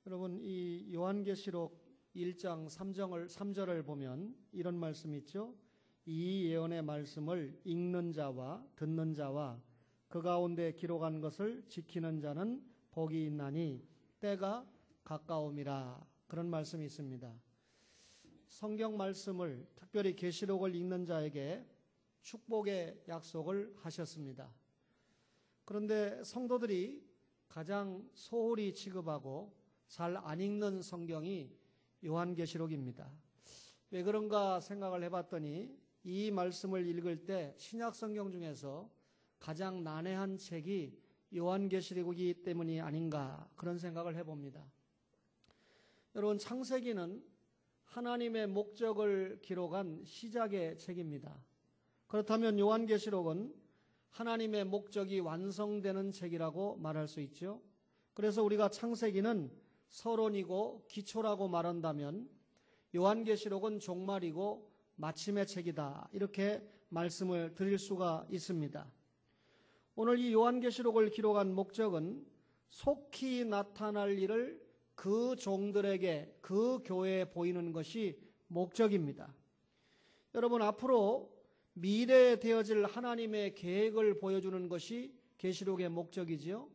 여러분, 이 요한계시록 1장 3절을 보면 이런 말씀이 있죠. 이 예언의 말씀을 읽는 자와 듣는 자와 그 가운데 기록한 것을 지키는 자는 복이 있나니 때가 가까움이라, 그런 말씀이 있습니다. 성경 말씀을, 특별히 계시록을 읽는 자에게 축복의 약속을 하셨습니다. 그런데 성도들이 가장 소홀히 취급하고 잘 안 읽는 성경이 요한계시록입니다. 왜 그런가 생각을 해봤더니 이 말씀을 읽을 때 신약 성경 중에서 가장 난해한 책이 요한계시록이기 때문이 아닌가, 그런 생각을 해봅니다. 여러분, 창세기는 하나님의 목적을 기록한 시작의 책입니다. 그렇다면 요한계시록은 하나님의 목적이 완성되는 책이라고 말할 수 있죠. 그래서 우리가 창세기는 서론이고 기초라고 말한다면 요한계시록은 종말이고 마침의 책이다, 이렇게 말씀을 드릴 수가 있습니다. 오늘 이 요한계시록을 기록한 목적은 속히 나타날 일을 그 종들에게, 그 교회에 보이는 것이 목적입니다. 여러분, 앞으로 미래에 되어질 하나님의 계획을 보여주는 것이 계시록의 목적이지요.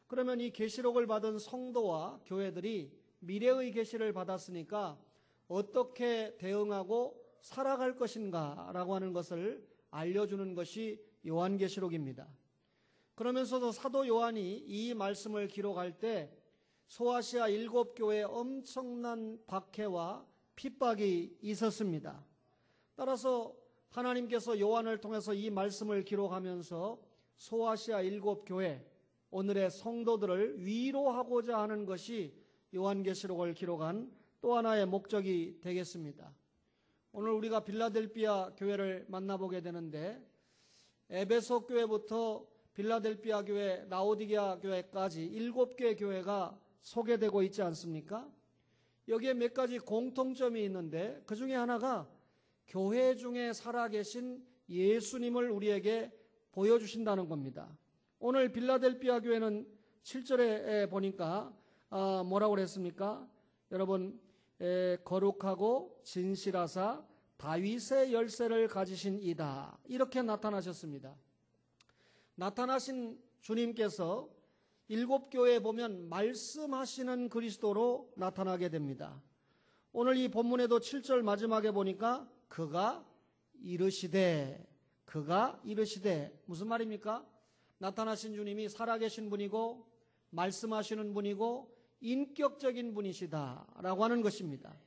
그러면 이 계시록을 받은 성도와 교회들이 미래의 계시를 받았으니까 어떻게 대응하고 살아갈 것인가 라고 하는 것을 알려주는 것이 요한계시록입니다. 그러면서도 사도 요한이 이 말씀을 기록할 때 소아시아 7교회에 엄청난 박해와 핍박이 있었습니다. 따라서 하나님께서 요한을 통해서 이 말씀을 기록하면서 소아시아 7교회, 오늘의 성도들을 위로하고자 하는 것이 요한계시록을 기록한 또 하나의 목적이 되겠습니다. 오늘 우리가 빌라델피아 교회를 만나보게 되는데 에베소 교회부터 빌라델피아 교회, 라오디게아 교회까지 7개 교회가 소개되고 있지 않습니까? 여기에 몇 가지 공통점이 있는데 그 중에 하나가 교회 중에 살아계신 예수님을 우리에게 보여주신다는 겁니다. 오늘 빌라델피아 교회는 7절에 보니까 뭐라고 그랬습니까? 여러분, 거룩하고 진실하사 다윗의 열쇠를 가지신 이다, 이렇게 나타나셨습니다. 나타나신 주님께서 7교회에 보면 말씀하시는 그리스도로 나타나게 됩니다. 오늘 이 본문에도 7절 마지막에 보니까 그가 이르시되 무슨 말입니까? 나타나신 주님이 살아계신 분이고 말씀하시는 분이고 인격적인 분이시다라고 하는 것입니다.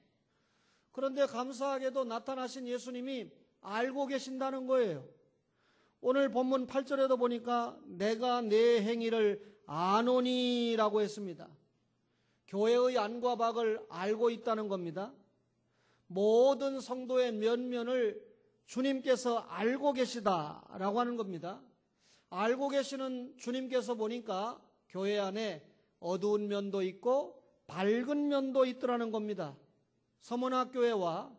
그런데 감사하게도 나타나신 예수님이 알고 계신다는 거예요. 오늘 본문 8절에도 보니까 내가 내 행위를 아노니라고 했습니다. 교회의 안과 박을 알고 있다는 겁니다. 모든 성도의 면면을 주님께서 알고 계시다라고 하는 겁니다. 알고 계시는 주님께서 보니까 교회 안에 어두운 면도 있고 밝은 면도 있더라는 겁니다. 서문학교회와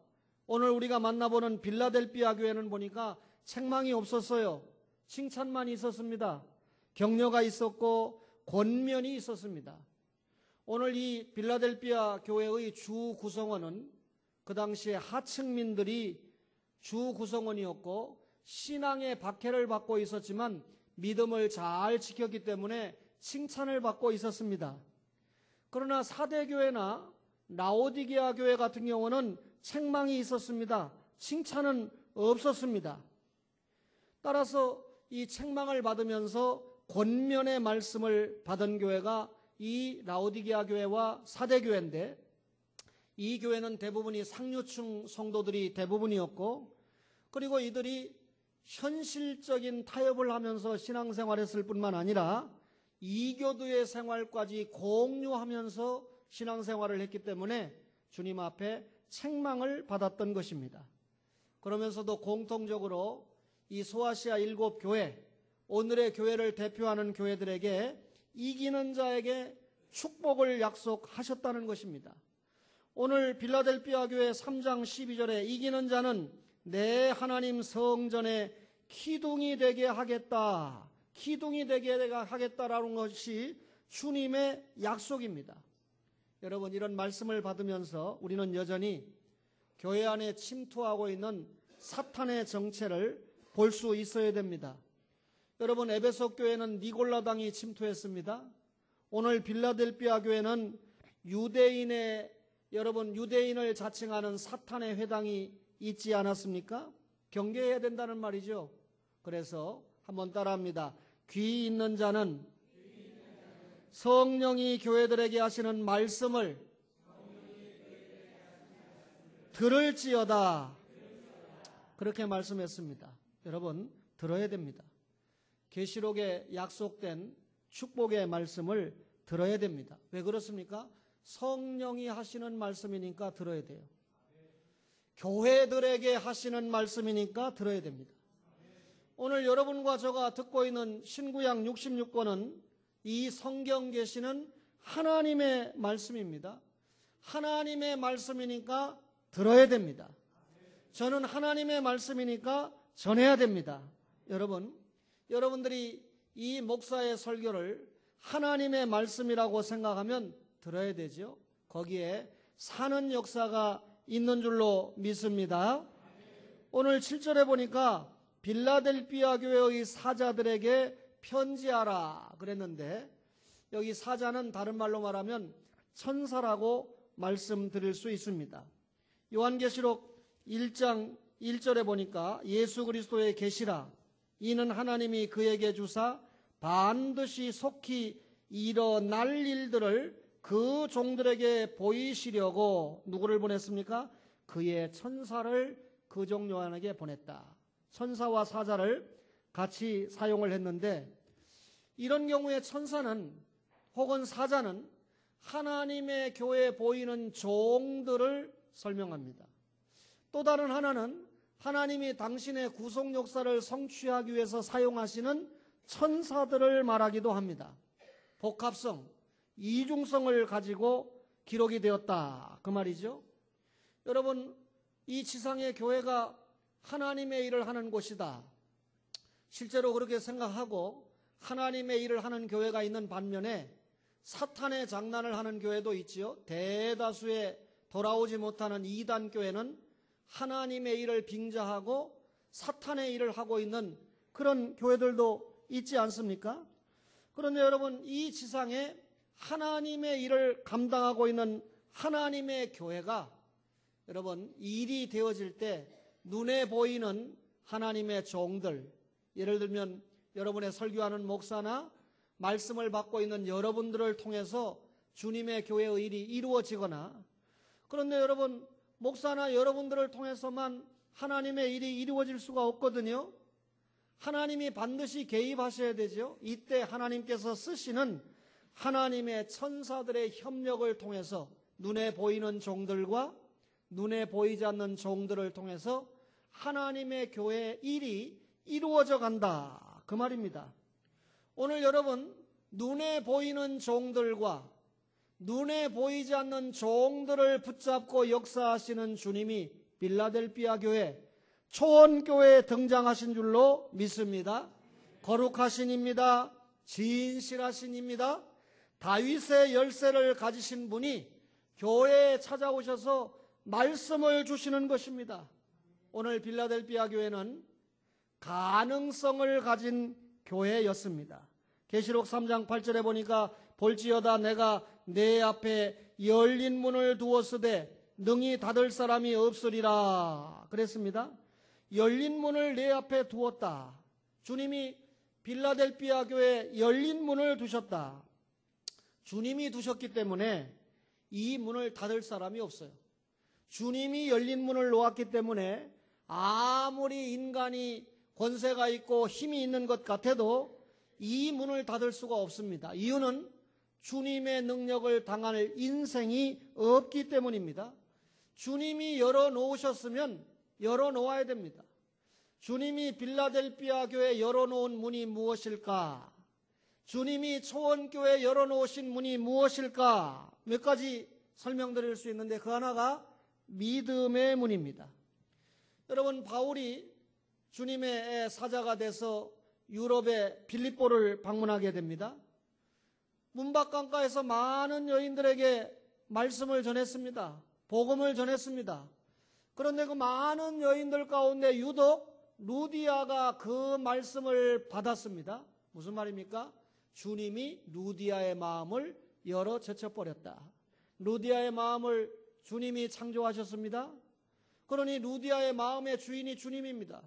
오늘 우리가 만나보는 빌라델피아 교회는 보니까 책망이 없었어요. 칭찬만 있었습니다. 격려가 있었고 권면이 있었습니다. 오늘 이 빌라델피아 교회의 주 구성원은 그 당시에 하층민들이 주 구성원이었고 신앙의 박해를 받고 있었지만 믿음을 잘 지켰기 때문에 칭찬을 받고 있었습니다. 그러나 사대교회나 라오디게아 교회 같은 경우는 책망이 있었습니다. 칭찬은 없었습니다. 따라서 이 책망을 받으면서 권면의 말씀을 받은 교회가 이 라오디게아 교회와 사대교회인데, 이 교회는 대부분이 상류층 성도들이 대부분이었고, 그리고 이들이 현실적인 타협을 하면서 신앙생활했을 뿐만 아니라 이교도의 생활까지 공유하면서 신앙생활을 했기 때문에 주님 앞에 책망을 받았던 것입니다. 그러면서도 공통적으로 이 소아시아 7교회, 오늘의 교회를 대표하는 교회들에게 이기는 자에게 축복을 약속하셨다는 것입니다. 오늘 빌라델피아 교회 3장 12절에 이기는 자는 내 하나님 성전에 기둥이 되게 하겠다, 기둥이 되게 하겠다라는 것이 주님의 약속입니다. 여러분, 이런 말씀을 받으면서 우리는 여전히 교회 안에 침투하고 있는 사탄의 정체를 볼 수 있어야 됩니다. 여러분, 에베소 교회는 니골라당이 침투했습니다. 오늘 빌라델피아 교회는 유대인을 자칭하는 사탄의 회당이 있지 않았습니까? 경계해야 된다는 말이죠. 그래서 한번 따라합니다. 귀 있는 자는 성령이 교회들에게 하시는 말씀을 들을지어다. 그렇게 말씀했습니다. 여러분, 들어야 됩니다. 계시록에 약속된 축복의 말씀을 들어야 됩니다. 왜 그렇습니까? 성령이 하시는 말씀이니까 들어야 돼요. 교회들에게 하시는 말씀이니까 들어야 됩니다. 오늘 여러분과 제가 듣고 있는 신구약 66권은 이 성경 계시는 하나님의 말씀입니다. 하나님의 말씀이니까 들어야 됩니다. 저는 하나님의 말씀이니까 전해야 됩니다. 여러분들이 이 목사의 설교를 하나님의 말씀이라고 생각하면 들어야 되죠. 거기에 사는 역사가 있는 줄로 믿습니다. 오늘 7절에 보니까 빌라델피아 교회의 사자들에게 편지하라 그랬는데, 여기 사자는 다른 말로 말하면 천사라고 말씀드릴 수 있습니다. 요한계시록 1장 1절에 보니까 예수 그리스도의 계시라 이는 하나님이 그에게 주사 반드시 속히 일어날 일들을 그 종들에게 보이시려고 누구를 보냈습니까? 그의 천사를 그 종 요한에게 보냈다. 천사와 사자를 같이 사용을 했는데, 이런 경우에 천사는 혹은 사자는 하나님의 교회에 보이는 종들을 설명합니다. 또 다른 하나는 하나님이 당신의 구속 역사를 성취하기 위해서 사용하시는 천사들을 말하기도 합니다. 복합성, 이중성을 가지고 기록이 되었다 그 말이죠. 여러분, 이 지상의 교회가 하나님의 일을 하는 곳이다, 실제로 그렇게 생각하고 하나님의 일을 하는 교회가 있는 반면에 사탄의 장난을 하는 교회도 있지요. 대다수의 돌아오지 못하는 이단 교회는 하나님의 일을 빙자하고 사탄의 일을 하고 있는 그런 교회들도 있지 않습니까? 그런데 여러분, 이 지상에 하나님의 일을 감당하고 있는 하나님의 교회가 여러분 일이 되어질 때 눈에 보이는 하나님의 종들, 예를 들면 여러분의 설교하는 목사나 말씀을 받고 있는 여러분들을 통해서 주님의 교회의 일이 이루어지거나, 그런데 여러분 목사나 여러분들을 통해서만 하나님의 일이 이루어질 수가 없거든요. 하나님이 반드시 개입하셔야 되죠. 이때 하나님께서 쓰시는 하나님의 천사들의 협력을 통해서 눈에 보이는 종들과 눈에 보이지 않는 종들을 통해서 하나님의 교회의 일이 이루어져 간다 그 말입니다. 오늘 여러분, 눈에 보이는 종들과 눈에 보이지 않는 종들을 붙잡고 역사하시는 주님이 빌라델피아 교회, 초원교회에 등장하신 줄로 믿습니다. 거룩하신입니다. 진실하신입니다. 다윗의 열쇠를 가지신 분이 교회에 찾아오셔서 말씀을 주시는 것입니다. 오늘 빌라델피아 교회는 가능성을 가진 교회였습니다. 계시록 3장 8절에 보니까 볼지어다 내가 내 앞에 열린 문을 두었으되 능히 닫을 사람이 없으리라 그랬습니다. 열린 문을 내 앞에 두었다. 주님이 빌라델피아 교회에 열린 문을 두셨다. 주님이 두셨기 때문에 이 문을 닫을 사람이 없어요. 주님이 열린 문을 놓았기 때문에 아무리 인간이 권세가 있고 힘이 있는 것 같아도 이 문을 닫을 수가 없습니다. 이유는 주님의 능력을 당할 인생이 없기 때문입니다. 주님이 열어놓으셨으면 열어놓아야 됩니다. 주님이 빌라델피아 교회에 열어놓은 문이 무엇일까? 주님이 초원교회에 열어놓으신 문이 무엇일까? 몇 가지 설명드릴 수 있는데 그 하나가 믿음의 문입니다. 여러분, 바울이 주님의 사자가 돼서 유럽의 빌립보를 방문하게 됩니다. 문밖강가에서 많은 여인들에게 말씀을 전했습니다. 복음을 전했습니다. 그런데 그 많은 여인들 가운데 유독 루디아가 그 말씀을 받았습니다. 무슨 말입니까? 주님이 루디아의 마음을 열어 제쳐버렸다. 루디아의 마음을 주님이 창조하셨습니다. 그러니 루디아의 마음의 주인이 주님입니다.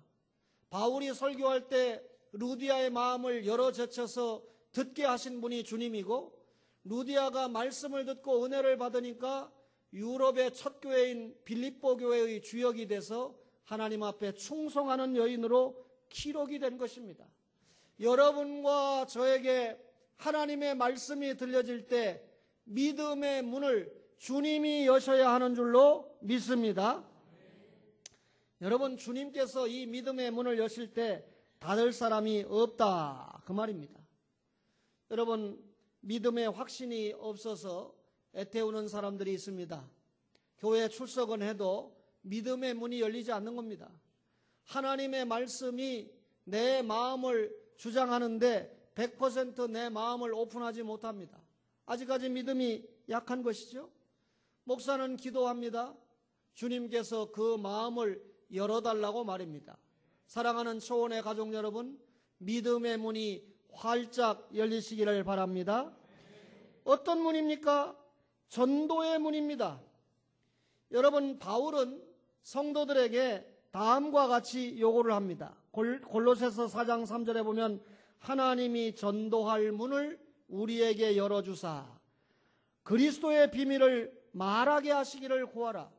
바울이 설교할 때 루디아의 마음을 열어 제쳐서 듣게 하신 분이 주님이고, 루디아가 말씀을 듣고 은혜를 받으니까 유럽의 첫 교회인 빌립보 교회의 주역이 돼서 하나님 앞에 충성하는 여인으로 기록이 된 것입니다. 여러분과 저에게 하나님의 말씀이 들려질 때 믿음의 문을 주님이 여셔야 하는 줄로 믿습니다. 여러분, 주님께서 이 믿음의 문을 여실 때 닫을 사람이 없다, 그 말입니다. 여러분, 믿음의 확신이 없어서 애태우는 사람들이 있습니다. 교회 출석은 해도 믿음의 문이 열리지 않는 겁니다. 하나님의 말씀이 내 마음을 주장하는데 100% 내 마음을 오픈하지 못합니다. 아직까지 믿음이 약한 것이죠. 목사는 기도합니다. 주님께서 그 마음을 열어달라고 말입니다. 사랑하는 초원의 가족 여러분, 믿음의 문이 활짝 열리시기를 바랍니다. 어떤 문입니까? 전도의 문입니다. 여러분, 바울은 성도들에게 다음과 같이 요구를 합니다. 골로새서 4장 3절에 보면 하나님이 전도할 문을 우리에게 열어주사 그리스도의 비밀을 말하게 하시기를 구하라.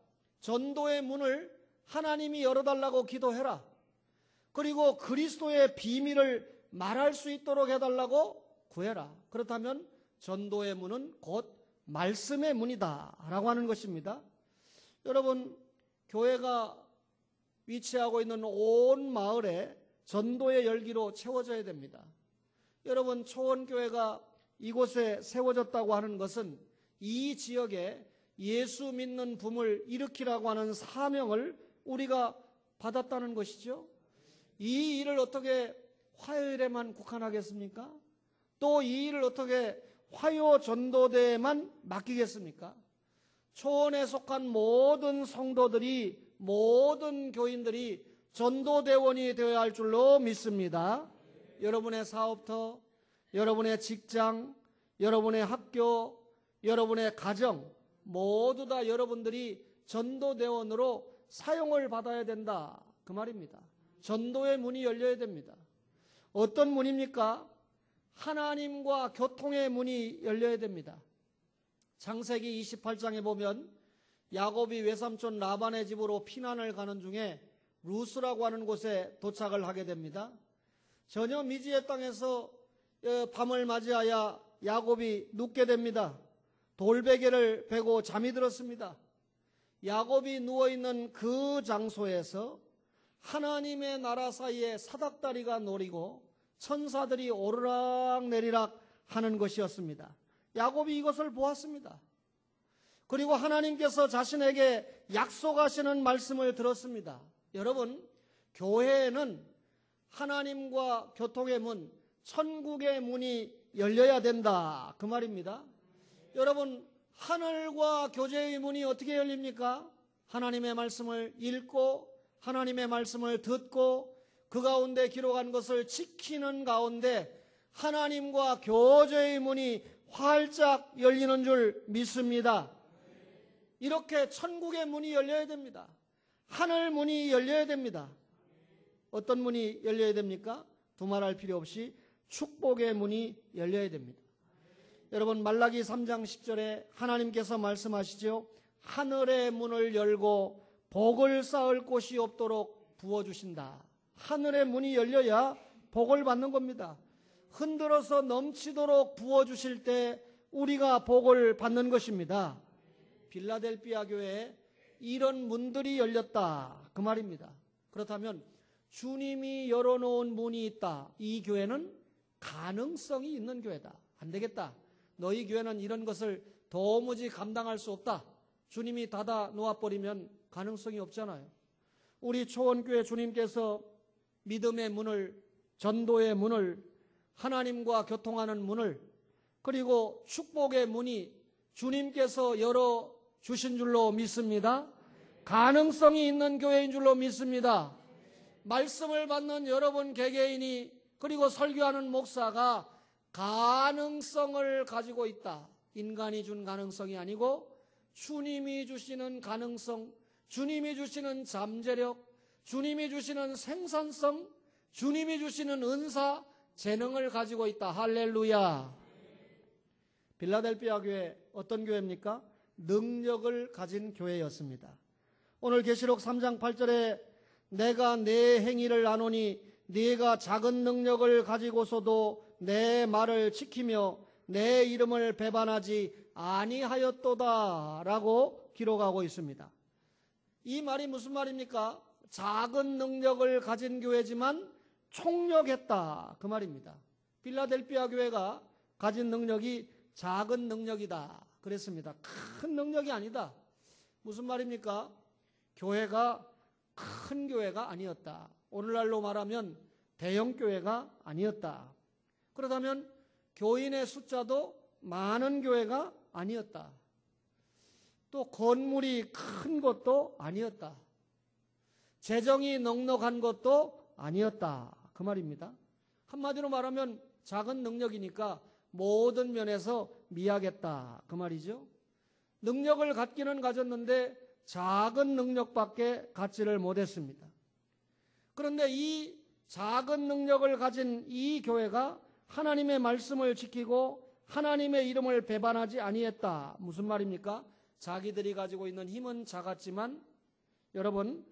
전도의 문을 하나님이 열어달라고 기도해라. 그리고 그리스도의 비밀을 말할 수 있도록 해달라고 구해라. 그렇다면 전도의 문은 곧 말씀의 문이다 라고 하는 것입니다. 여러분, 교회가 위치하고 있는 온 마을에 전도의 열기로 채워져야 됩니다. 여러분, 초원교회가 이곳에 세워졌다고 하는 것은 이 지역에 예수 믿는 붐을 일으키라고 하는 사명을 우리가 받았다는 것이죠. 이 일을 어떻게 화요일에만 국한하겠습니까? 또 이 일을 어떻게 화요 전도대에만 맡기겠습니까? 초원에 속한 모든 성도들이, 모든 교인들이 전도대원이 되어야 할 줄로 믿습니다. 여러분의 사업터, 여러분의 직장, 여러분의 학교, 여러분의 가정 모두 다 여러분들이 전도대원으로 사용을 받아야 된다, 그 말입니다. 전도의 문이 열려야 됩니다. 어떤 문입니까? 하나님과 교통의 문이 열려야 됩니다. 창세기 28장에 보면 야곱이 외삼촌 라반의 집으로 피난을 가는 중에 루스라고 하는 곳에 도착을 하게 됩니다. 전혀 미지의 땅에서 밤을 맞이하여 야곱이 눕게 됩니다. 돌베개를 베고 잠이 들었습니다. 야곱이 누워있는 그 장소에서 하나님의 나라 사이에 사닥다리가 노리고 천사들이 오르락 내리락 하는 것이었습니다. 야곱이 이것을 보았습니다. 그리고 하나님께서 자신에게 약속하시는 말씀을 들었습니다. 여러분, 교회에는 하나님과 교통의 문, 천국의 문이 열려야 된다, 그 말입니다. 여러분, 하늘과 교제의 문이 어떻게 열립니까? 하나님의 말씀을 읽고 하나님의 말씀을 듣고 그 가운데 기록한 것을 지키는 가운데 하나님과 교제의 문이 활짝 열리는 줄 믿습니다. 이렇게 천국의 문이 열려야 됩니다. 하늘 문이 열려야 됩니다. 어떤 문이 열려야 됩니까? 두말할 필요 없이 축복의 문이 열려야 됩니다. 여러분, 말라기 3장 10절에 하나님께서 말씀하시죠. 하늘의 문을 열고 복을 쌓을 곳이 없도록 부어주신다. 하늘의 문이 열려야 복을 받는 겁니다. 흔들어서 넘치도록 부어주실 때 우리가 복을 받는 것입니다. 빌라델피아 교회에 이런 문들이 열렸다, 그 말입니다. 그렇다면 주님이 열어놓은 문이 있다. 이 교회는 가능성이 있는 교회다. 안 되겠다. 너희 교회는 이런 것을 도무지 감당할 수 없다. 주님이 닫아 놓아버리면 가능성이 없잖아요. 우리 초원교회 주님께서 믿음의 문을, 전도의 문을, 하나님과 교통하는 문을, 그리고 축복의 문이 주님께서 열어주신 줄로 믿습니다. 가능성이 있는 교회인 줄로 믿습니다. 말씀을 받는 여러분 개개인이 그리고 설교하는 목사가 가능성을 가지고 있다. 인간이 준 가능성이 아니고 주님이 주시는 가능성, 주님이 주시는 잠재력, 주님이 주시는 생산성, 주님이 주시는 은사, 재능을 가지고 있다. 할렐루야. 빌라델피아 교회 어떤 교회입니까? 능력을 가진 교회였습니다. 오늘 계시록 3장 8절에 내가 내 행위를 아노니 네가 작은 능력을 가지고서도 내 말을 지키며 내 이름을 배반하지 아니하였도다 라고 기록하고 있습니다. 이 말이 무슨 말입니까? 작은 능력을 가진 교회지만 총력했다 그 말입니다. 빌라델피아 교회가 가진 능력이 작은 능력이다 그랬습니다. 큰 능력이 아니다. 무슨 말입니까? 교회가 큰 교회가 아니었다. 오늘날로 말하면 대형 교회가 아니었다. 그렇다면 교인의 숫자도 많은 교회가 아니었다. 또 건물이 큰 것도 아니었다. 재정이 넉넉한 것도 아니었다. 그 말입니다. 한마디로 말하면 작은 능력이니까 모든 면에서 미약했다. 그 말이죠. 능력을 갖기는 가졌는데 작은 능력밖에 갖지를 못했습니다. 그런데 이 작은 능력을 가진 이 교회가 하나님의 말씀을 지키고 하나님의 이름을 배반하지 아니했다. 무슨 말입니까? 자기들이 가지고 있는 힘은 작았지만 여러분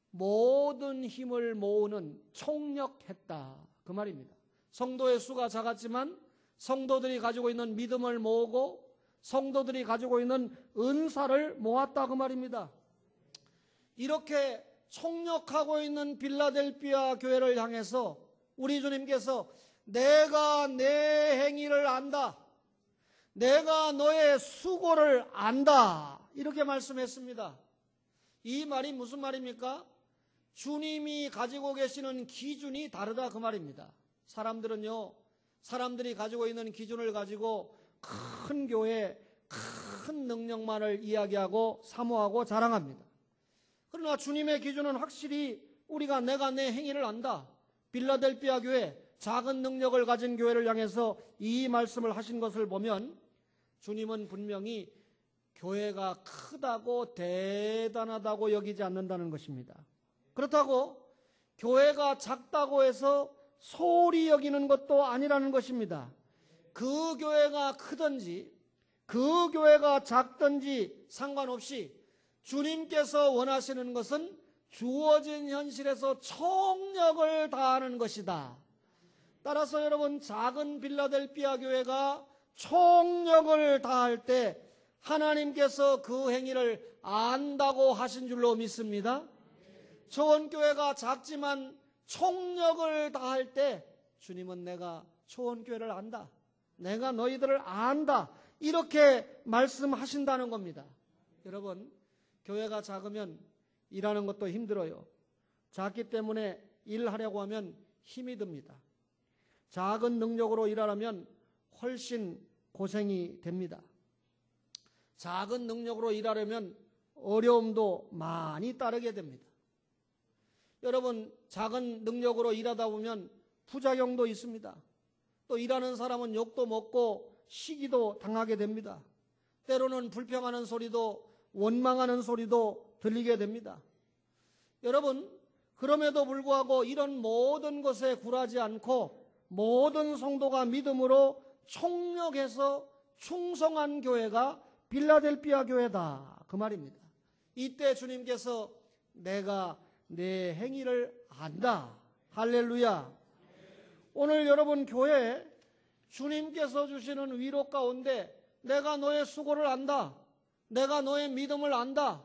모든 힘을 모으는 총력했다. 그 말입니다. 성도의 수가 작았지만 성도들이 가지고 있는 믿음을 모으고 성도들이 가지고 있는 은사를 모았다. 그 말입니다. 이렇게 총력하고 있는 빌라델피아 교회를 향해서 우리 주님께서 내가 내 행위를 안다. 내가 너의 수고를 안다. 이렇게 말씀했습니다. 이 말이 무슨 말입니까? 주님이 가지고 계시는 기준이 다르다 그 말입니다. 사람들은요, 사람들이 가지고 있는 기준을 가지고 큰 교회, 큰 능력만을 이야기하고 사모하고 자랑합니다. 그러나 주님의 기준은 확실히 우리가 내가 내 행위를 안다. 빌라델피아 교회, 작은 능력을 가진 교회를 향해서 이 말씀을 하신 것을 보면 주님은 분명히 교회가 크다고 대단하다고 여기지 않는다는 것입니다. 그렇다고 교회가 작다고 해서 소홀히 여기는 것도 아니라는 것입니다. 그 교회가 크든지 그 교회가 작든지 상관없이 주님께서 원하시는 것은 주어진 현실에서 총력을 다하는 것이다. 따라서 여러분 작은 빌라델피아 교회가 총력을 다할 때 하나님께서 그 행위를 안다고 하신 줄로 믿습니다. 초원교회가 작지만 총력을 다할 때 주님은 내가 초원교회를 안다. 내가 너희들을 안다. 이렇게 말씀하신다는 겁니다. 여러분 교회가 작으면 일하는 것도 힘들어요. 작기 때문에 일하려고 하면 힘이 듭니다. 작은 능력으로 일하려면 훨씬 고생이 됩니다. 작은 능력으로 일하려면 어려움도 많이 따르게 됩니다. 여러분 작은 능력으로 일하다 보면 부작용도 있습니다. 또 일하는 사람은 욕도 먹고 시기도 당하게 됩니다. 때로는 불평하는 소리도 원망하는 소리도 들리게 됩니다. 여러분 그럼에도 불구하고 이런 모든 것에 굴하지 않고 모든 성도가 믿음으로 총력해서 충성한 교회가 빌라델피아 교회다 그 말입니다. 이때 주님께서 내가 내 행위를 안다. 할렐루야. 오늘 여러분 교회에 주님께서 주시는 위로 가운데 내가 너의 수고를 안다. 내가 너의 믿음을 안다.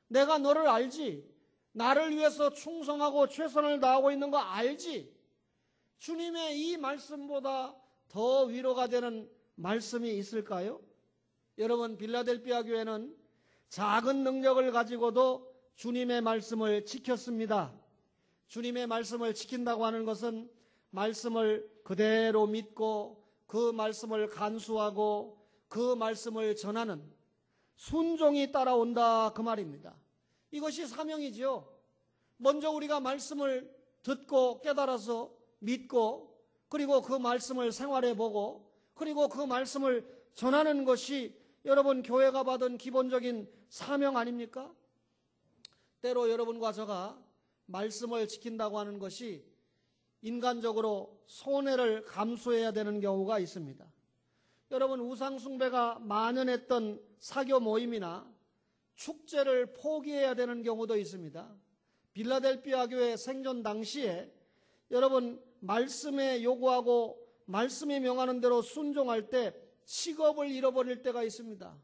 내가 너를 알지. 나를 위해서 충성하고 최선을 다하고 있는 거 알지. 주님의 이 말씀보다 더 위로가 되는 말씀이 있을까요? 여러분 빌라델피아 교회는 작은 능력을 가지고도 주님의 말씀을 지켰습니다. 주님의 말씀을 지킨다고 하는 것은 말씀을 그대로 믿고 그 말씀을 간수하고 그 말씀을 전하는 순종이 따라온다 그 말입니다. 이것이 사명이지요. 먼저 우리가 말씀을 듣고 깨달아서 믿고 그리고 그 말씀을 생활해 보고 그리고 그 말씀을 전하는 것이 여러분 교회가 받은 기본적인 사명 아닙니까? 때로 여러분과 저가 말씀을 지킨다고 하는 것이 인간적으로 손해를 감수해야 되는 경우가 있습니다. 여러분 우상숭배가 만연했던 사교 모임이나 축제를 포기해야 되는 경우도 있습니다. 빌라델피아 교회 생존 당시에 여러분 말씀에 요구하고 말씀이 명하는 대로 순종할 때 직업을 잃어버릴 때가 있습니다.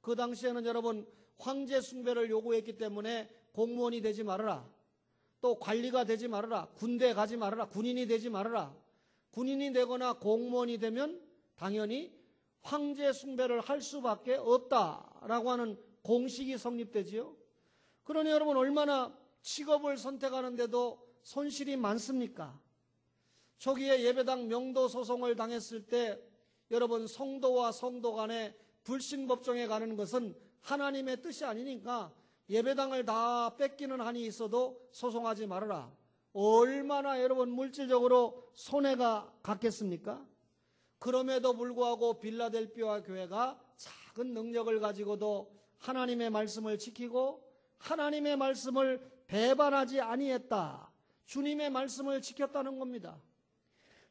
그 당시에는 여러분 황제 숭배를 요구했기 때문에 공무원이 되지 말아라. 또 관리가 되지 말아라. 군대 가지 말아라. 군인이 되지 말아라. 군인이 되거나 공무원이 되면 당연히 황제 숭배를 할 수밖에 없다라고 하는 공식이 성립되지요. 그러니 여러분 얼마나 직업을 선택하는데도 손실이 많습니까? 초기에 예배당 명도 소송을 당했을 때 여러분 성도와 성도 간에 불신법정에 가는 것은 하나님의 뜻이 아니니까 예배당을 다 뺏기는 한이 있어도 소송하지 말아라. 얼마나 여러분 물질적으로 손해가 갔겠습니까? 그럼에도 불구하고 빌라델피아 교회가 작은 능력을 가지고도 하나님의 말씀을 지키고 하나님의 말씀을 배반하지 아니했다. 주님의 말씀을 지켰다는 겁니다.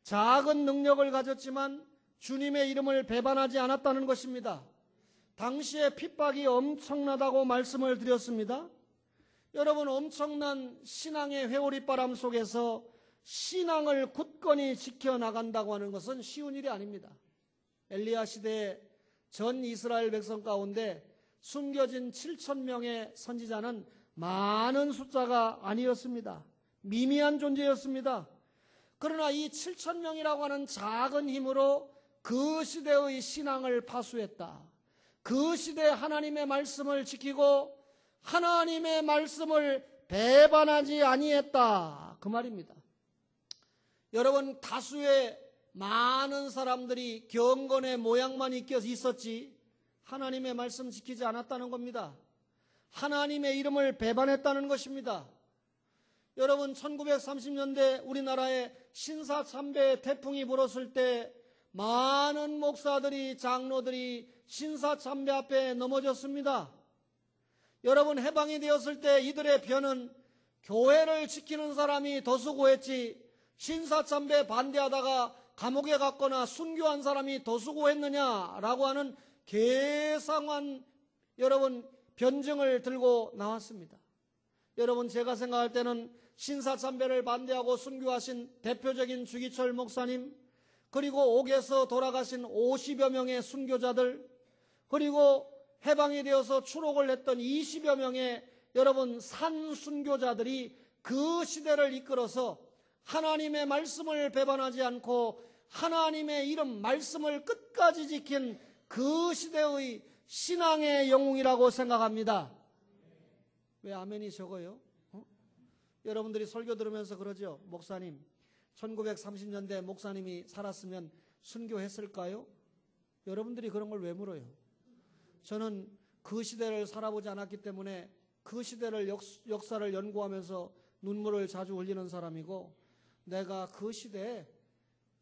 작은 능력을 가졌지만 주님의 이름을 배반하지 않았다는 것입니다. 당시에 핍박이 엄청나다고 말씀을 드렸습니다. 여러분 엄청난 신앙의 회오리바람 속에서 신앙을 굳건히 지켜나간다고 하는 것은 쉬운 일이 아닙니다. 엘리야 시대에 전 이스라엘 백성 가운데 숨겨진 7,000명의 선지자는 많은 숫자가 아니었습니다. 미미한 존재였습니다. 그러나 이 7,000명이라고 하는 작은 힘으로 그 시대의 신앙을 파수했다. 그 시대에 하나님의 말씀을 지키고 하나님의 말씀을 배반하지 아니했다. 그 말입니다. 여러분 다수의 많은 사람들이 경건의 모양만 있었지 하나님의 말씀 지키지 않았다는 겁니다. 하나님의 이름을 배반했다는 것입니다. 여러분 1930년대 우리나라에 신사참배 태풍이 불었을 때 많은 목사들이 장로들이 신사참배 앞에 넘어졌습니다. 여러분 해방이 되었을 때 이들의 변은 교회를 지키는 사람이 더 수고했지 신사참배 반대하다가 감옥에 갔거나 순교한 사람이 더 수고했느냐라고 하는 괴상한 여러분 변증을 들고 나왔습니다. 여러분 제가 생각할 때는 신사참배를 반대하고 순교하신 대표적인 주기철 목사님 그리고 옥에서 돌아가신 50여 명의 순교자들 그리고 해방이 되어서 추록을 했던 20여 명의 여러분 산순교자들이 그 시대를 이끌어서 하나님의 말씀을 배반하지 않고 하나님의 이름 말씀을 끝까지 지킨 그 시대의 신앙의 영웅이라고 생각합니다. 왜 아멘이 적어요? 여러분들이 설교 들으면서 그러죠. 목사님 1930년대 목사님이 살았으면 순교했을까요? 여러분들이 그런 걸 왜 물어요? 저는 그 시대를 살아보지 않았기 때문에 그 시대를 역사를 연구하면서 눈물을 자주 흘리는 사람이고 내가 그 시대에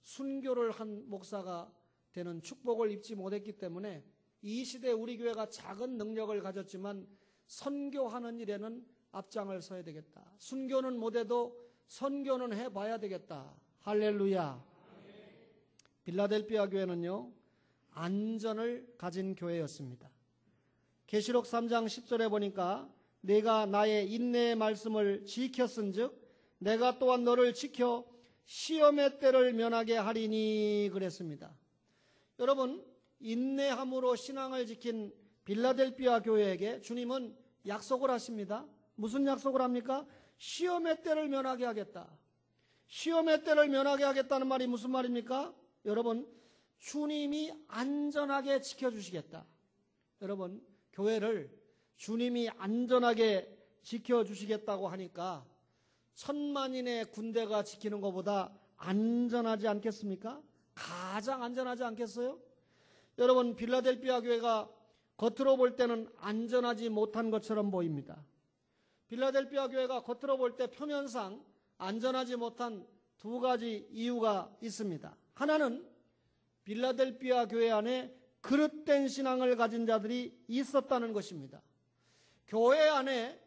순교를 한 목사가 되는 축복을 입지 못했기 때문에 이 시대에 우리 교회가 작은 능력을 가졌지만 선교하는 일에는 앞장을 서야 되겠다. 순교는 못해도 선교는 해봐야 되겠다. 할렐루야. 빌라델피아 교회는요 안전을 가진 교회였습니다. 계시록 3장 10절에 보니까 내가 나의 인내의 말씀을 지켰은즉 내가 또한 너를 지켜 시험의 때를 면하게 하리니 그랬습니다. 여러분 인내함으로 신앙을 지킨 빌라델피아 교회에게 주님은 약속을 하십니다. 무슨 약속을 합니까? 시험의 때를 면하게 하겠다. 시험의 때를 면하게 하겠다는 말이 무슨 말입니까? 여러분 주님이 안전하게 지켜주시겠다. 여러분 교회를 주님이 안전하게 지켜주시겠다고 하니까 천만인의 군대가 지키는 것보다 안전하지 않겠습니까? 가장 안전하지 않겠어요? 여러분, 빌라델피아 교회가 겉으로 볼 때는 안전하지 못한 것처럼 보입니다. 빌라델피아 교회가 겉으로 볼 때 표면상 안전하지 못한 두 가지 이유가 있습니다. 하나는 빌라델피아 교회 안에 그릇된 신앙을 가진 자들이 있었다는 것입니다. 교회 안에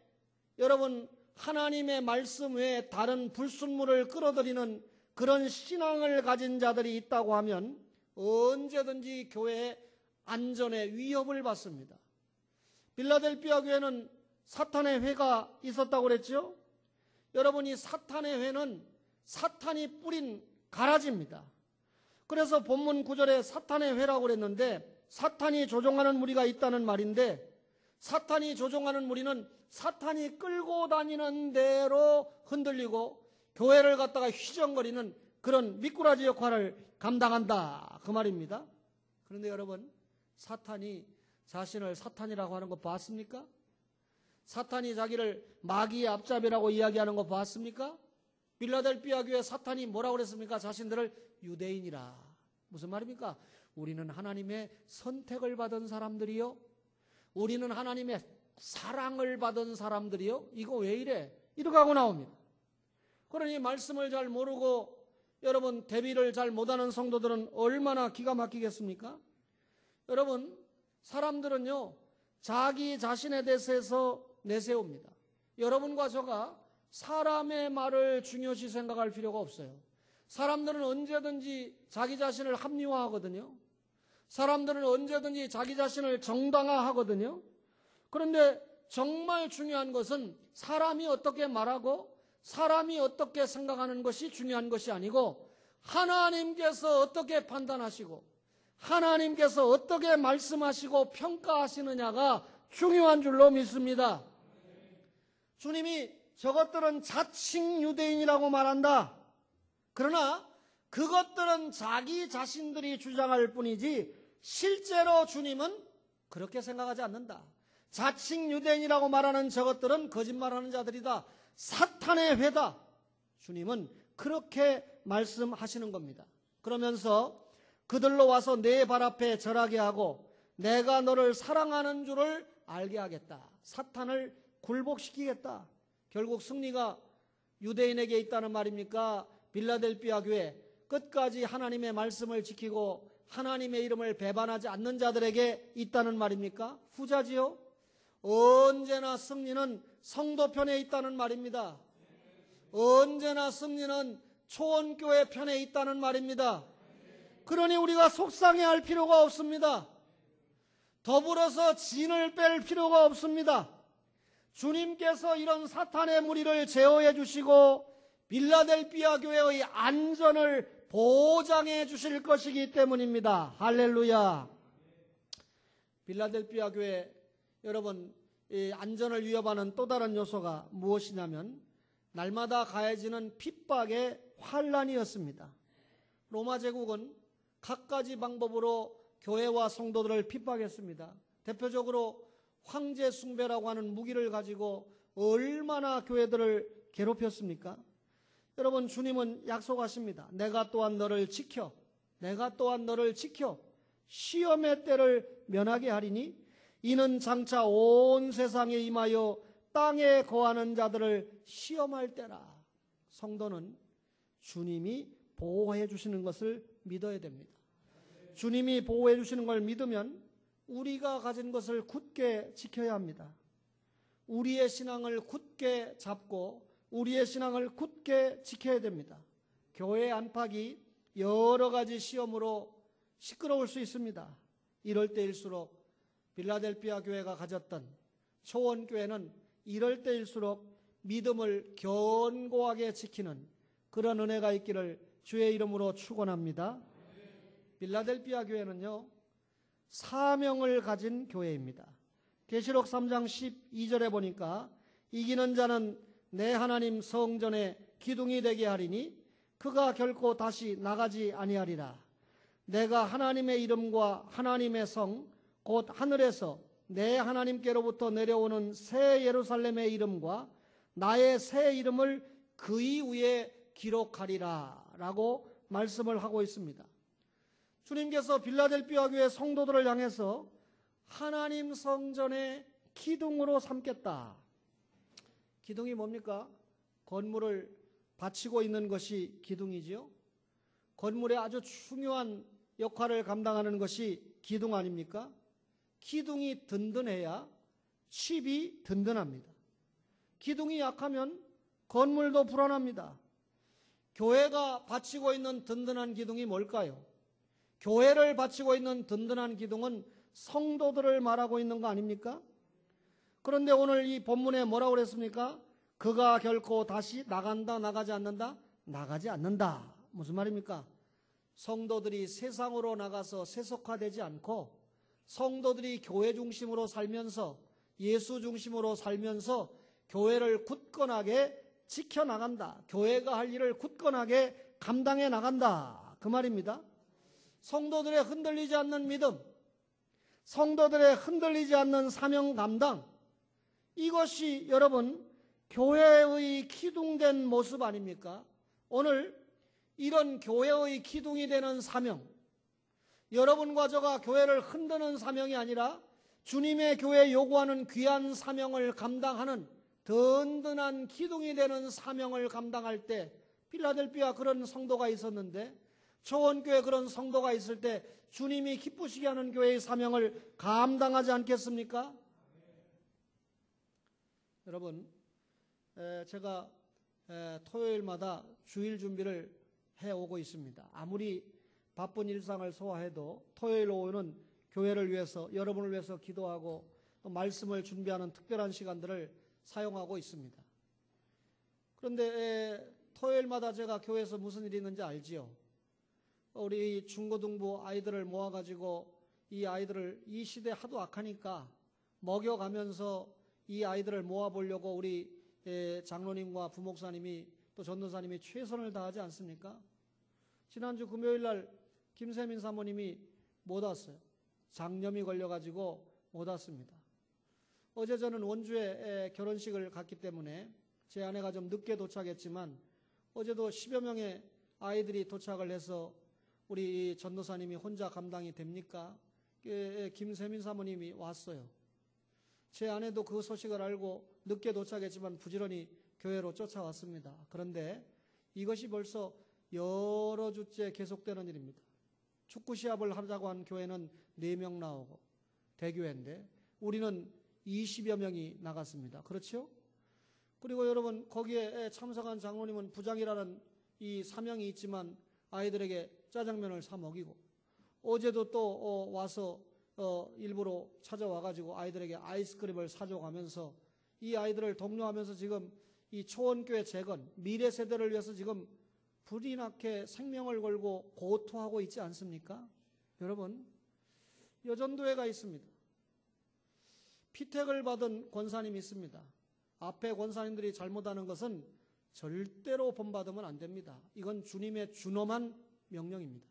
여러분, 하나님의 말씀 외에 다른 불순물을 끌어들이는 그런 신앙을 가진 자들이 있다고 하면 언제든지 교회의 안전에 위협을 받습니다. 빌라델피아 교회는 사탄의 회가 있었다고 그랬죠? 여러분, 이 사탄의 회는 사탄이 뿌린 가라지입니다. 그래서 본문 9절에 사탄의 회라고 그랬는데, 사탄이 조종하는 무리가 있다는 말인데, 사탄이 조종하는 무리는 사탄이 끌고 다니는 대로 흔들리고 교회를 갖다가 휘정거리는 그런 미꾸라지 역할을 감당한다, 그 말입니다. 그런데 여러분, 사탄이 자신을 사탄이라고 하는 거 봤습니까? 사탄이 자기를 마귀의 앞잡이라고 이야기하는 거 봤습니까? 빌라델피아 교회 사탄이 뭐라고 그랬습니까? 자신들을 유대인이라. 무슨 말입니까? 우리는 하나님의 선택을 받은 사람들이요, 우리는 하나님의 사랑을 받은 사람들이요, 이거 왜 이래? 이렇게 하고 나옵니다. 그러니 말씀을 잘 모르고 여러분, 대비를 잘 못하는 성도들은 얼마나 기가 막히겠습니까? 여러분, 사람들은요, 자기 자신에 대해서 내세웁니다. 여러분과 저가 사람의 말을 중요시 생각할 필요가 없어요. 사람들은 언제든지 자기 자신을 합리화하거든요. 사람들은 언제든지 자기 자신을 정당화하거든요. 그런데 정말 중요한 것은 사람이 어떻게 말하고 사람이 어떻게 생각하는 것이 중요한 것이 아니고, 하나님께서 어떻게 판단하시고 하나님께서 어떻게 말씀하시고 평가하시느냐가 중요한 줄로 믿습니다. 주님이 저것들은 자칭 유대인이라고 말한다. 그러나 그것들은 자기 자신들이 주장할 뿐이지 실제로 주님은 그렇게 생각하지 않는다. 자칭 유대인이라고 말하는 저것들은 거짓말하는 자들이다. 사탄의 회다. 주님은 그렇게 말씀하시는 겁니다. 그러면서 그들로 와서 내 발 앞에 절하게 하고 내가 너를 사랑하는 줄을 알게 하겠다. 사탄을 굴복시키겠다. 결국 승리가 유대인에게 있다는 말입니까? 빌라델피아 교회 끝까지 하나님의 말씀을 지키고 하나님의 이름을 배반하지 않는 자들에게 있다는 말입니까? 후자지요. 언제나 승리는 성도 편에 있다는 말입니다. 언제나 승리는 초원교회 편에 있다는 말입니다. 그러니 우리가 속상해할 필요가 없습니다. 더불어서 진을 뺄 필요가 없습니다. 주님께서 이런 사탄의 무리를 제어해 주시고 빌라델피아 교회의 안전을 보장해 주실 것이기 때문입니다. 할렐루야. 빌라델피아 교회 여러분, 이 안전을 위협하는 또 다른 요소가 무엇이냐면 날마다 가해지는 핍박의 환란이었습니다. 로마 제국은 갖가지 방법으로 교회와 성도들을 핍박했습니다. 대표적으로 황제 숭배라고 하는 무기를 가지고 얼마나 교회들을 괴롭혔습니까? 여러분, 주님은 약속하십니다. 내가 또한 너를 지켜, 내가 또한 너를 지켜 시험의 때를 면하게 하리니 이는 장차 온 세상에 임하여 땅에 거하는 자들을 시험할 때라. 성도는 주님이 보호해 주시는 것을 믿어야 됩니다. 주님이 보호해 주시는 걸 믿으면 우리가 가진 것을 굳게 지켜야 합니다. 우리의 신앙을 굳게 잡고 우리의 신앙을 굳게 지켜야 됩니다. 교회 안팎이 여러 가지 시험으로 시끄러울 수 있습니다. 이럴 때일수록 빌라델피아 교회가 가졌던 초원교회는 이럴 때일수록 믿음을 견고하게 지키는 그런 은혜가 있기를 주의 이름으로 축원합니다. 빌라델피아 교회는요, 사명을 가진 교회입니다. 계시록 3장 12절에 보니까 이기는 자는 내 하나님 성전의 기둥이 되게 하리니 그가 결코 다시 나가지 아니하리라. 내가 하나님의 이름과 하나님의 성 곧 하늘에서 내 하나님께로부터 내려오는 새 예루살렘의 이름과 나의 새 이름을 그의 위에 기록하리라 라고 말씀을 하고 있습니다. 주님께서 빌라델비아 교회 성도들을 향해서 하나님 성전의 기둥으로 삼겠다. 기둥이 뭡니까? 건물을 받치고 있는 것이 기둥이지요. 건물의 아주 중요한 역할을 감당하는 것이 기둥 아닙니까? 기둥이 든든해야 칩이 든든합니다. 기둥이 약하면 건물도 불안합니다. 교회가 받치고 있는 든든한 기둥이 뭘까요? 교회를 받치고 있는 든든한 기둥은 성도들을 말하고 있는 거 아닙니까? 그런데 오늘 이 본문에 뭐라고 그랬습니까? 그가 결코 다시 나간다, 나가지 않는다? 나가지 않는다. 무슨 말입니까? 성도들이 세상으로 나가서 세속화되지 않고 성도들이 교회 중심으로 살면서 예수 중심으로 살면서 교회를 굳건하게 지켜나간다. 교회가 할 일을 굳건하게 감당해 나간다. 그 말입니다. 성도들의 흔들리지 않는 믿음, 성도들의 흔들리지 않는 사명 감당, 이것이 여러분 교회의 기둥된 모습 아닙니까? 오늘 이런 교회의 기둥이 되는 사명, 여러분과 저가 교회를 흔드는 사명이 아니라 주님의 교회에 요구하는 귀한 사명을 감당하는 든든한 기둥이 되는 사명을 감당할 때, 필라델비아 그런 성도가 있었는데 초원교회 그런 성도가 있을 때 주님이 기쁘시게 하는 교회의 사명을 감당하지 않겠습니까? 여러분, 제가 토요일마다 주일 준비를 해오고 있습니다. 아무리 바쁜 일상을 소화해도 토요일 오후는 교회를 위해서, 여러분을 위해서 기도하고 또 말씀을 준비하는 특별한 시간들을 사용하고 있습니다. 그런데 토요일마다 제가 교회에서 무슨 일이 있는지 알지요? 우리 중고등부 아이들을 모아가지고 이 아이들을 이 시대 하도 악하니까 먹여가면서 이 아이들을 모아보려고 우리 장로님과 부목사님이 또 전도사님이 최선을 다하지 않습니까? 지난주 금요일 날 김세민 사모님이 못 왔어요. 장염이 걸려가지고 못 왔습니다. 어제 저는 원주에 결혼식을 갔기 때문에 제 아내가 좀 늦게 도착했지만 어제도 10여 명의 아이들이 도착을 해서 우리 전도사님이 혼자 감당이 됩니까? 김세민 사모님이 왔어요. 제 아내도 그 소식을 알고 늦게 도착했지만 부지런히 교회로 쫓아왔습니다. 그런데 이것이 벌써 여러 주째 계속되는 일입니다. 축구 시합을 하자고 한 교회는 4명 나오고 대교회인데 우리는 20여 명이 나갔습니다. 그렇죠? 그리고 여러분 거기에 참석한 장로님은 부장이라는 이 사명이 있지만 아이들에게 짜장면을 사 먹이고 어제도 또 와서 일부러 찾아와가지고 아이들에게 아이스크림을 사줘가면서 이 아이들을 독려하면서 지금 이 초원교회 재건, 미래 세대를 위해서 지금 불이 나게 생명을 걸고 고토하고 있지 않습니까? 여러분, 여전도회가 있습니다. 피택을 받은 권사님이 있습니다. 앞에 권사님들이 잘못하는 것은 절대로 본받으면 안 됩니다. 이건 주님의 준엄한 명령입니다.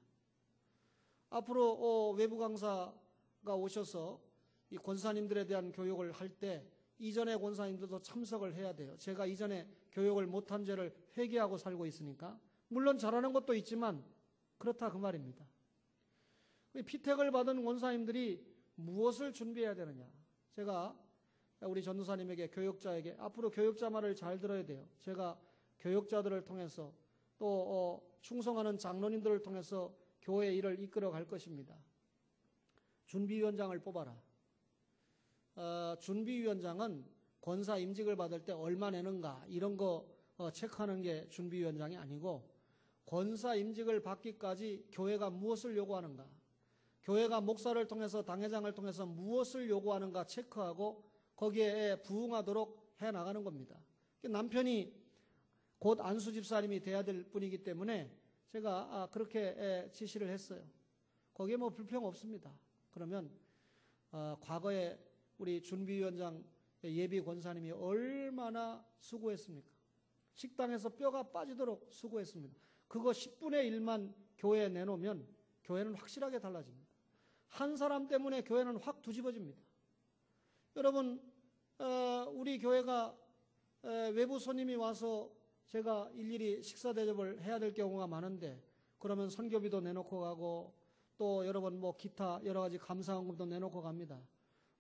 앞으로 외부 강사가 오셔서 이 권사님들에 대한 교육을 할 때 이전의 권사님들도 참석을 해야 돼요. 제가 이전에 교육을 못한 죄를 회개하고 살고 있으니까 물론 잘하는 것도 있지만 그렇다 그 말입니다. 피택을 받은 권사님들이 무엇을 준비해야 되느냐? 제가 우리 전도사님에게 교육자에게 앞으로 교육자 말을 잘 들어야 돼요. 제가 교육자들을 통해서 또 충성하는 장로님들을 통해서 교회 일을 이끌어 갈 것입니다. 준비위원장을 뽑아라. 준비위원장은 권사 임직을 받을 때 얼마 내는가 이런 거 체크하는 게 준비위원장이 아니고 권사 임직을 받기까지 교회가 무엇을 요구하는가, 교회가 목사를 통해서 당회장을 통해서 무엇을 요구하는가 체크하고 거기에 부응하도록 해나가는 겁니다. 남편이 곧 안수 집사님이 돼야 될 분이기 때문에 제가 그렇게 지시를 했어요. 거기에 뭐 불평 없습니다. 그러면 과거에 우리 준비위원장 예비 권사님이 얼마나 수고했습니까? 식당에서 뼈가 빠지도록 수고했습니다. 그거 10분의 1만 교회에 내놓으면 교회는 확실하게 달라집니다. 한 사람 때문에 교회는 확 뒤집어집니다. 여러분, 우리 교회가 외부 손님이 와서 제가 일일이 식사 대접을 해야 될 경우가 많은데 그러면 선교비도 내놓고 가고 또 여러분 뭐 기타 여러 가지 감사헌금도 내놓고 갑니다.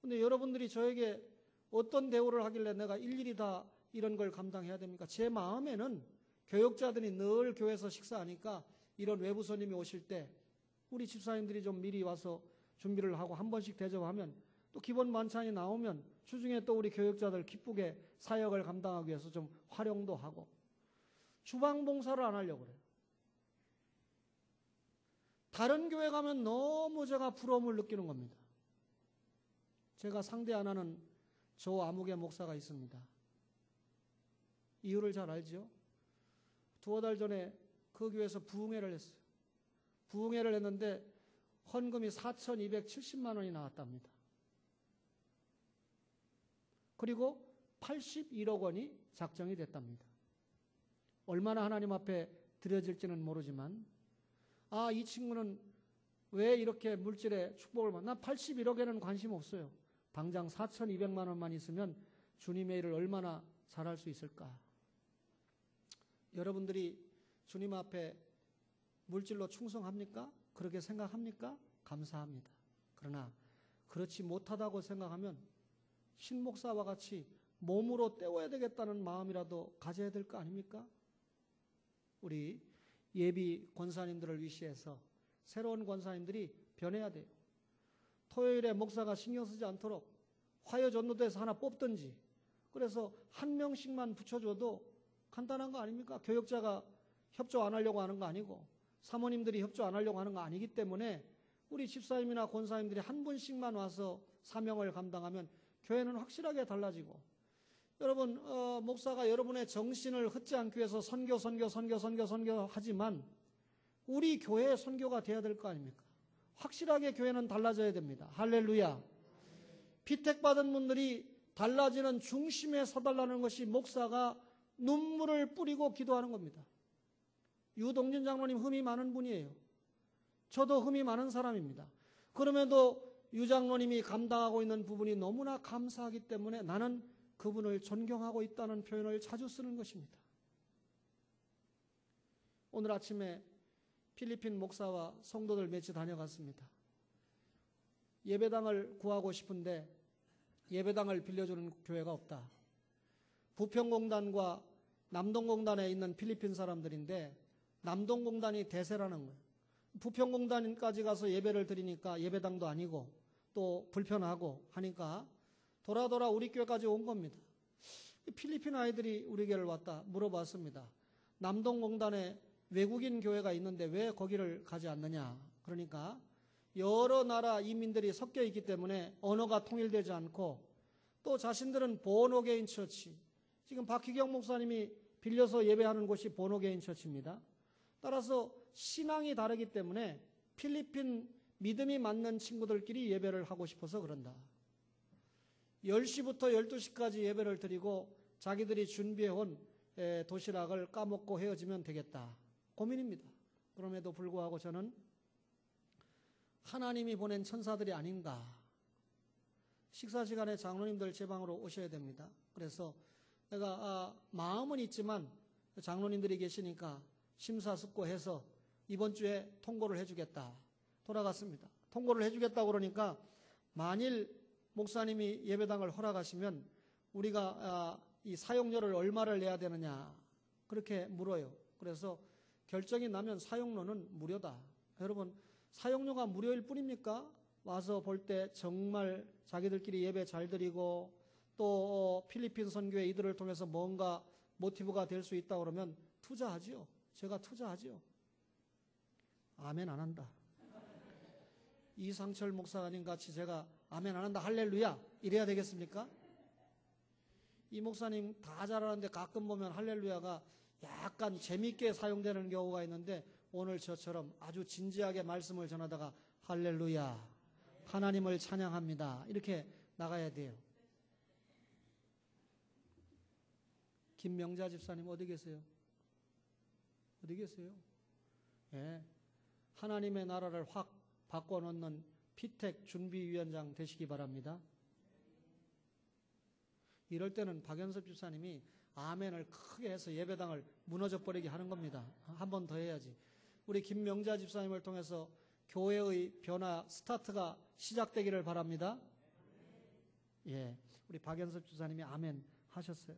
근데 여러분들이 저에게 어떤 대우를 하길래 내가 일일이 다 이런 걸 감당해야 됩니까? 제 마음에는 교역자들이 늘 교회에서 식사하니까 이런 외부 손님이 오실 때 우리 집사님들이 좀 미리 와서 준비를 하고 한 번씩 대접하면 또 기본 반찬이 나오면 주중에 또 우리 교역자들 기쁘게 사역을 감당하기 위해서 좀 활용도 하고 주방 봉사를 안 하려고 그래요. 다른 교회 가면 너무 제가 부러움을 느끼는 겁니다. 제가 상대 안 하는 조 아무개 목사가 있습니다. 이유를 잘 알죠? 두어 달 전에 그 교회에서 부흥회를 했어요. 부흥회를 했는데 헌금이 4,270만 원이 나왔답니다. 그리고 81억 원이 작정이 됐답니다. 얼마나 하나님 앞에 드려질지는 모르지만 이 친구는 왜 이렇게 물질의 축복을 받나? 81억에는 관심 없어요. 당장 4,200만 원만 있으면 주님의 일을 얼마나 잘할 수 있을까? 여러분들이 주님 앞에 물질로 충성합니까? 그렇게 생각합니까? 감사합니다. 그러나 그렇지 못하다고 생각하면 신목사와 같이 몸으로 때워야 되겠다는 마음이라도 가져야 될 거 아닙니까? 우리 예비 권사님들을 위시해서 새로운 권사님들이 변해야 돼요. 토요일에 목사가 신경 쓰지 않도록 화요 전도대에서 하나 뽑든지 그래서 한 명씩만 붙여줘도 간단한 거 아닙니까? 교역자가 협조 안 하려고 하는 거 아니고 사모님들이 협조 안 하려고 하는 거 아니기 때문에 우리 집사님이나 권사님들이 한 분씩만 와서 사명을 감당하면 교회는 확실하게 달라지고 여러분 목사가 여러분의 정신을 흩지 않기 위해서 선교 하지만 우리 교회의 선교가 돼야 될 거 아닙니까? 확실하게 교회는 달라져야 됩니다. 할렐루야. 피택받은 분들이 달라지는 중심에 서달라는 것이 목사가 눈물을 뿌리고 기도하는 겁니다. 유동진 장로님 흠이 많은 분이에요. 저도 흠이 많은 사람입니다. 그럼에도 유 장로님이 감당하고 있는 부분이 너무나 감사하기 때문에 나는 그분을 존경하고 있다는 표현을 자주 쓰는 것입니다. 오늘 아침에 필리핀 목사와 성도들 몇이 다녀갔습니다. 예배당을 구하고 싶은데 예배당을 빌려주는 교회가 없다. 부평공단과 남동공단에 있는 필리핀 사람들인데 남동공단이 대세라는 거예요. 부평공단까지 가서 예배를 드리니까 예배당도 아니고 또 불편하고 하니까 돌아 우리 교회까지 온 겁니다. 필리핀 아이들이 우리 교회를 왔다 물어봤습니다. 남동공단에 외국인 교회가 있는데 왜 거기를 가지 않느냐. 그러니까 여러 나라 이민들이 섞여 있기 때문에 언어가 통일되지 않고 또 자신들은 본어게인 처치, 지금 박희경 목사님이 빌려서 예배하는 곳이 본어게인 처치입니다. 따라서 신앙이 다르기 때문에 필리핀 믿음이 맞는 친구들끼리 예배를 하고 싶어서 그런다. 10시부터 12시까지 예배를 드리고 자기들이 준비해온 도시락을 까먹고 헤어지면 되겠다. 고민입니다. 그럼에도 불구하고 저는 하나님이 보낸 천사들이 아닌가. 식사 시간에 장로님들 제 방으로 오셔야 됩니다. 그래서 내가 마음은 있지만 장로님들이 계시니까 심사숙고해서 이번 주에 통고를 해주겠다. 돌아갔습니다. 통고를 해주겠다고 그러니까 만일 목사님이 예배당을 허락하시면 우리가 이 사용료를 얼마를 내야 되느냐 그렇게 물어요. 그래서 결정이 나면 사용료는 무료다. 여러분 사용료가 무료일 뿐입니까? 와서 볼 때 정말 자기들끼리 예배 잘 드리고 또 필리핀 선교회 이들을 통해서 뭔가 모티브가 될 수 있다 그러면 투자하지요. 제가 투자하지요. 아멘 안 한다. 이상철 목사님 같이 제가 아멘 안 한다 할렐루야 이래야 되겠습니까? 이 목사님 다 잘하는데 가끔 보면 할렐루야가 약간 재밌게 사용되는 경우가 있는데 오늘 저처럼 아주 진지하게 말씀을 전하다가 할렐루야 하나님을 찬양합니다 이렇게 나가야 돼요. 김명자 집사님 어디 계세요? 어디 계세요? 예, 하나님의 나라를 확 바꿔놓는 피택 준비위원장 되시기 바랍니다. 이럴 때는 박연섭 집사님이 아멘을 크게 해서 예배당을 무너져 버리게 하는 겁니다. 한 번 더 해야지. 우리 김명자 집사님을 통해서 교회의 변화 스타트가 시작되기를 바랍니다. 예, 우리 박연섭 주사님이 아멘 하셨어요.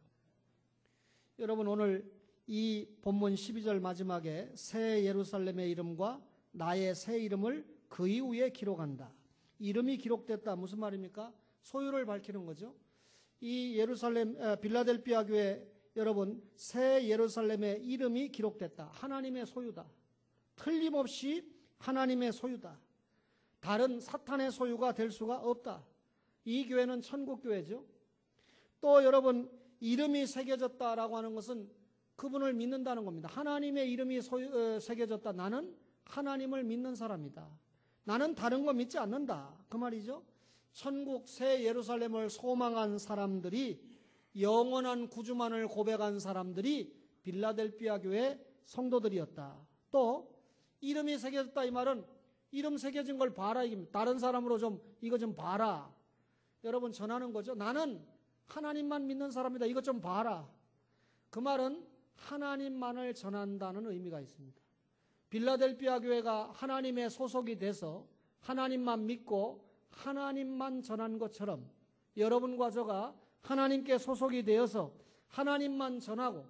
여러분, 오늘 이 본문 12절 마지막에 새 예루살렘의 이름과 나의 새 이름을 그 이후에 기록한다. 이름이 기록됐다. 무슨 말입니까? 소유를 밝히는 거죠. 이 예루살렘 빌라델피아 교회 여러분, 새 예루살렘의 이름이 기록됐다. 하나님의 소유다. 틀림없이 하나님의 소유다. 다른 사탄의 소유가 될 수가 없다. 이 교회는 천국 교회죠. 또 여러분, 이름이 새겨졌다라고 하는 것은 그분을 믿는다는 겁니다. 하나님의 이름이 새겨졌다. 나는 하나님을 믿는 사람이다. 나는 다른 거 믿지 않는다. 그 말이죠. 천국 새 예루살렘을 소망한 사람들이, 영원한 구주만을 고백한 사람들이 빌라델피아 교회 성도들이었다. 또 이름이 새겨졌다 이 말은 이름 새겨진 걸 봐라. 다른 사람으로 이거 좀 봐라. 여러분, 전하는 거죠. 나는 하나님만 믿는 사람이다. 이것 좀 봐라. 그 말은 하나님만을 전한다는 의미가 있습니다. 빌라델피아 교회가 하나님의 소속이 돼서 하나님만 믿고 하나님만 전한 것처럼 여러분과 저가 하나님께 소속이 되어서 하나님만 전하고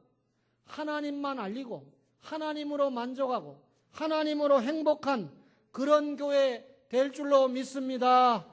하나님만 알리고 하나님으로 만족하고 하나님으로 행복한 그런 교회 될 줄로 믿습니다.